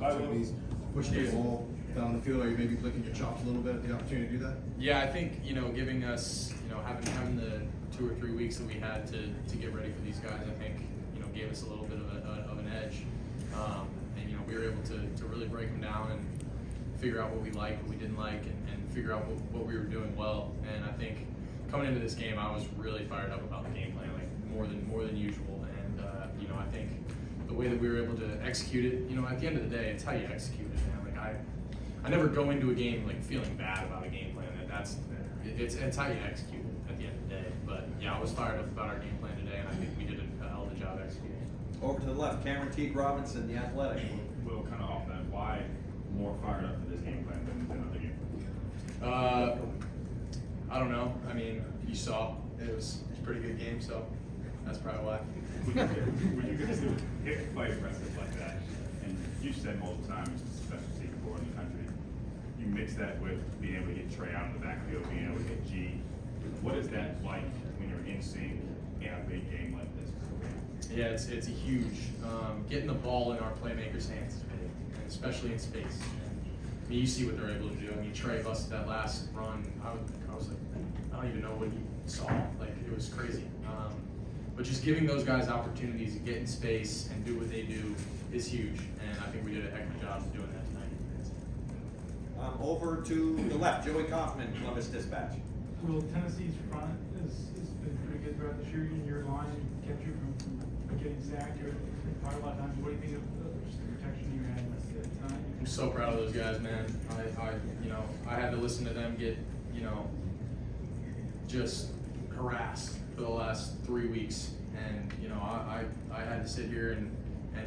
opportunities, pushing the ball down the field? Are you maybe licking your chops a little bit at the opportunity to do that? Yeah, I think, giving us, having the 2 or 3 weeks that we had to get ready for these guys, I think, gave us a little bit of an edge. And, we were able to really break them down and figure out what we liked, what we didn't like, and figure out what we were doing well. And I think coming into this game, I was really fired up about the game plan, like more than usual. And, I think the way that we were able to execute it, at the end of the day, it's how you execute it, man. Like I never go into a game like feeling bad about a game plan. It's how you execute it at the end of the day. But yeah, I was fired up about our game plan today, and I think we did a hell of a job executing. Over to the left, Cameron Teague Robinson, The Athletic. Will, kind of off that, why more fired up for this game plan than other game plans? I don't know. I mean, you saw it was a pretty good game, so that's probably why. When you guys play aggressive like that, and you said multiple times it's the best receiver core in the country, you mix that with being able to get Trey out in the backfield, being able to get G. What is that like when you're in sync in a big game like this? Yeah, it's a huge. Getting the ball in our playmakers' hands is big, and especially in space. And, you see what they're able to do. I mean, Trey busted that last run. I was like, I don't even know what he saw. Like, it was crazy. But just giving those guys opportunities to get in space and do what they do is huge. And I think we did a heck of a job of doing that tonight. Over to the left, Joey Kaufman, Columbus Dispatch. Well, Tennessee's front has been pretty good throughout the year. In your line kept you from getting sacked or probably a lot of times. What do you think of just the protection you had tonight? I'm so proud of those guys, man. I had to listen to them get, just harassed for the last 3 weeks. And, I had to sit here and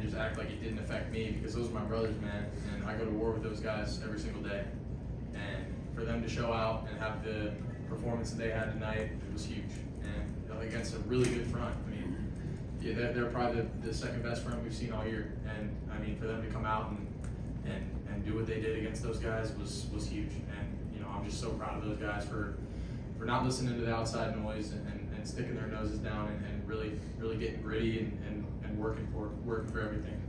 just act like it didn't affect me because those are my brothers, man. And I go to war with those guys every single day. And for them to show out and have the performance that they had tonight, it was huge. And against a really good front. I mean, yeah, they're probably the second best front we've seen all year. And I mean, for them to come out and do what they did against those guys was huge. And I'm just so proud of those guys for not listening to the outside noise and sticking their noses down and really getting gritty and working for everything.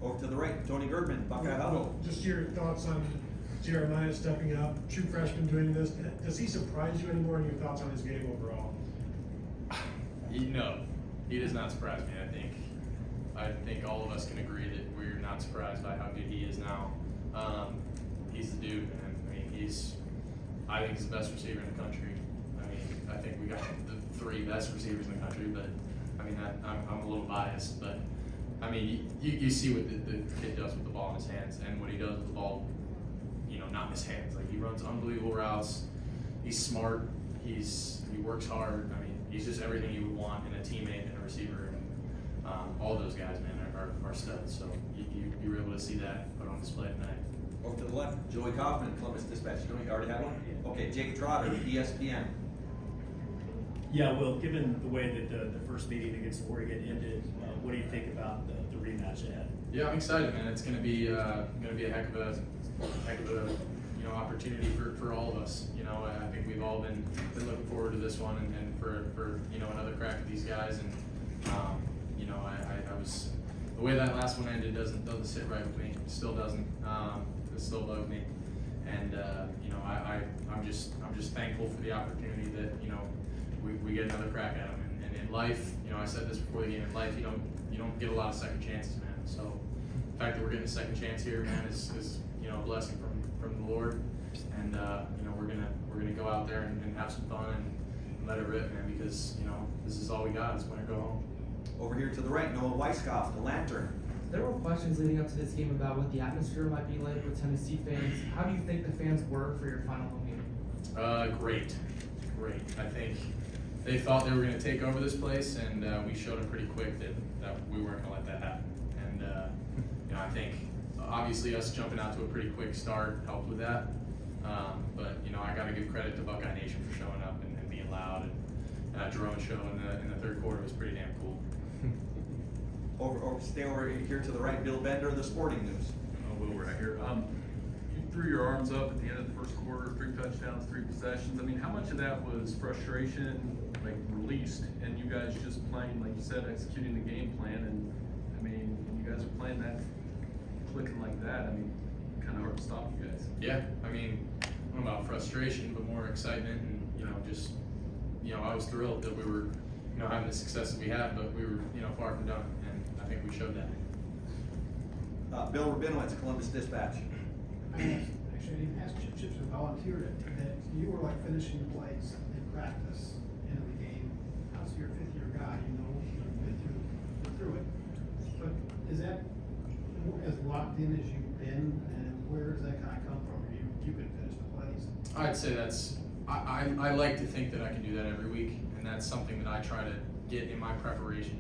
Over to the right, Tony Girdman, Buckeye Huddle. Just your thoughts on Jeremiah stepping up, true freshman doing this. Does he surprise you anymore, and your thoughts on his game overall? No, he does not surprise me. I think all of us can agree that we're not surprised by how good he is now. He's the dude, man. I mean, I think he's the best receiver in the country. I mean, I think we got the 3 best receivers in the country, but I mean, I'm a little biased, but I mean, you see what the kid does with the ball in his hands and what he does with the ball, not in his hands. Like, he runs unbelievable routes. He's smart. He works hard. I mean, he's just everything you would want in a teammate and a receiver. And all those guys, man, are studs. So you were able to see that put on display tonight. Over to the left, Joey Kaufman, Columbus Dispatch. You already have one? Okay, Jake Trotter, ESPN. Yeah, well, given the way that the first meeting against Oregon ended, what do you think about the rematch ahead? Yeah, I'm excited, man. It's gonna be a heck of a opportunity for all of us. I think we've all been looking forward to this one and for another crack at these guys. And I was the way that last one ended doesn't sit right with me. It still doesn't. It still bugs me. And I'm just thankful for the opportunity that we get another crack at them. And in life, I said this before the game. In life, you don't get a lot of second chances, man. So the fact that we're getting a second chance here, man, is a blessing from the Lord. And we're gonna go out there and have some fun and let it rip, man. Because this is all we got. It's win or go home. Over here to the right, Noah Weisskopf, The Lantern. There were questions leading up to this game about what the atmosphere might be like with Tennessee fans. How do you think the fans were for your final home game? Great. I think they thought they were going to take over this place, and we showed them pretty quick that we weren't going to let that happen. And I think obviously us jumping out to a pretty quick start helped with that. But I got to give credit to Buckeye Nation for showing up and being loud. And Jerome's show in the third quarter was pretty damn cool. Stay over here to the right, Bill Bender, The Sporting News. Will right here. You threw your arms up at the end of the first quarter, 3 touchdowns, 3 possessions. I mean, how much of that was frustration, like, released, and you guys just playing, like you said, executing the game plan? And I mean, when you guys are playing that, clicking like like that, I mean, kind of hard to stop you guys. Yeah, I mean, I don't know about frustration, but more excitement and, just, I was thrilled that we were, having the success that we had, but we were, far from done, and I think we showed that. Bill Rabinowitz, Columbus Dispatch. Actually, I didn't ask Chip to volunteer that you were like finishing plays in practice, end of the game. Obviously, you're a fifth-year guy, you've been through it. But is that as locked in as you've been, and where does that kind of come from? You can finish the plays. I'd say I like to think that I can do that every week, and that's something that I try to get in my preparation.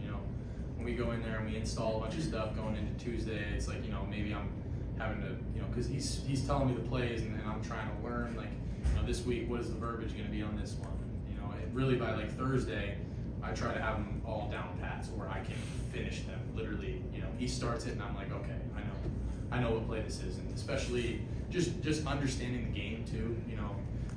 When we go in there and we install a bunch of stuff going into Tuesday, it's like, maybe I'm having to, because he's telling me the plays, and then I'm trying to learn, like, this week, what is the verbiage going to be on this one? It really by like Thursday, I try to have them all down pat so where I can finish them. Literally, he starts it, and I'm like, okay, I know what play this is, and especially just understanding the game too.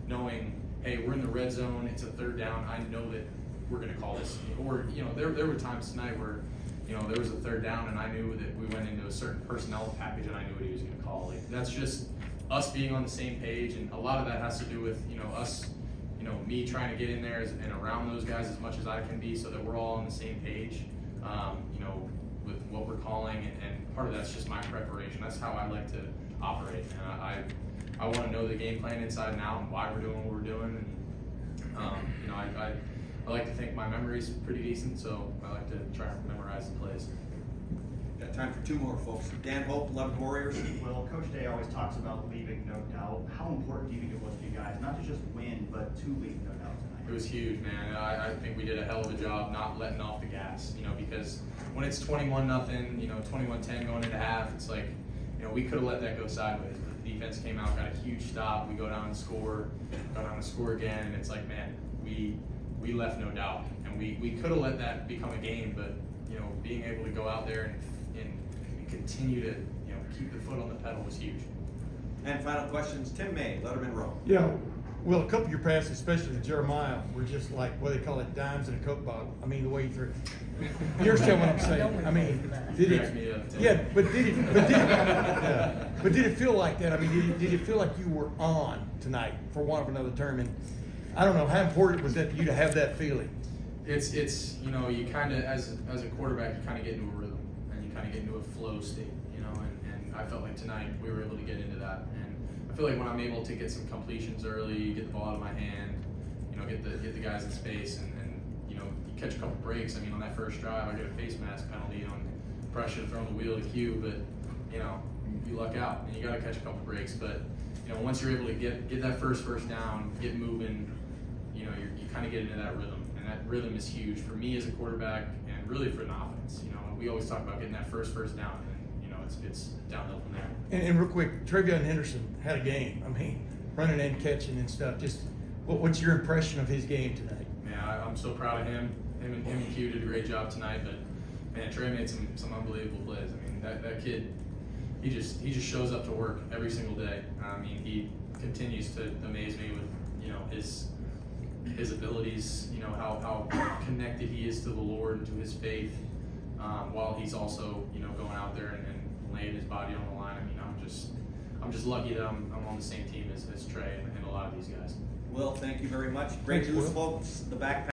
Knowing, hey, we're in the red zone, it's a third down. I know that we're going to call this, or there were times tonight where there was a third down, and I knew that we went into a certain personnel package, and I knew what he was going to call. Like, that's just us being on the same page, and a lot of that has to do with us, me trying to get in there and around those guys as much as I can be, so that we're all on the same page, with what we're calling, and part of that's just my preparation. That's how I like to operate, and I want to know the game plan inside and out and why we're doing what we're doing, and I like to think my memory's pretty decent, so I like to try to memorize the plays. Got time for two more folks. Dan Hope, 11 Warriors. Well, Coach Day always talks about leaving no doubt. How important do you think it was for you guys, not to just win, but to leave no doubt tonight? It was huge, man. I think we did a hell of a job not letting off the gas, because when it's 21-0, 21-10 going into half, it's like, we could have let that go sideways. But the defense came out, got a huge stop. We go down and score again, and it's like, man, we left no doubt. And we could have let that become a game, but, being able to go out there and continue to, keep the foot on the pedal was huge. And final questions, Tim May, Letterman Row. Yeah, well, a couple of your passes, especially to Jeremiah, were just like, what do they call it, dimes in a Coke bottle. I mean, the way he threw it. You understand what I'm saying? I mean, did it? Yeah, but did it feel like that? I mean, did it feel like you were on tonight, for want of another term? And I don't know, how important was that to you to have that feeling? It's you kind of, as a quarterback, you kind of get into a rhythm, and you kind of get into a flow state, and I felt like tonight we were able to get into that. And I feel like when I'm able to get some completions early, get the ball out of my hand, get the guys in space, and you catch a couple breaks. I mean, on that first drive, I get a face mask penalty on pressure throwing the wheel to Q, but you luck out, and you got to catch a couple breaks. But once you're able to get that first down, get moving, you kind of get into that rhythm, and that rhythm is huge for me as a quarterback, and really for an offense. We always talk about getting that first down, and it's downhill from there. And real quick, Travion Henderson had a game. I mean, running and catching and stuff. Just what's your impression of his game tonight? Yeah, I'm so proud of him. Him and Q did a great job tonight, but man, Trey made some unbelievable plays. I mean, that kid, he just shows up to work every single day. I mean, he continues to amaze me with his abilities. How connected he is to the Lord and to his faith, while he's also going out there and laying his body on the line. I mean, I'm just lucky that I'm on the same team as Trey and a lot of these guys. Will, thank you very much. Great Thanks, news, Will. folks. The back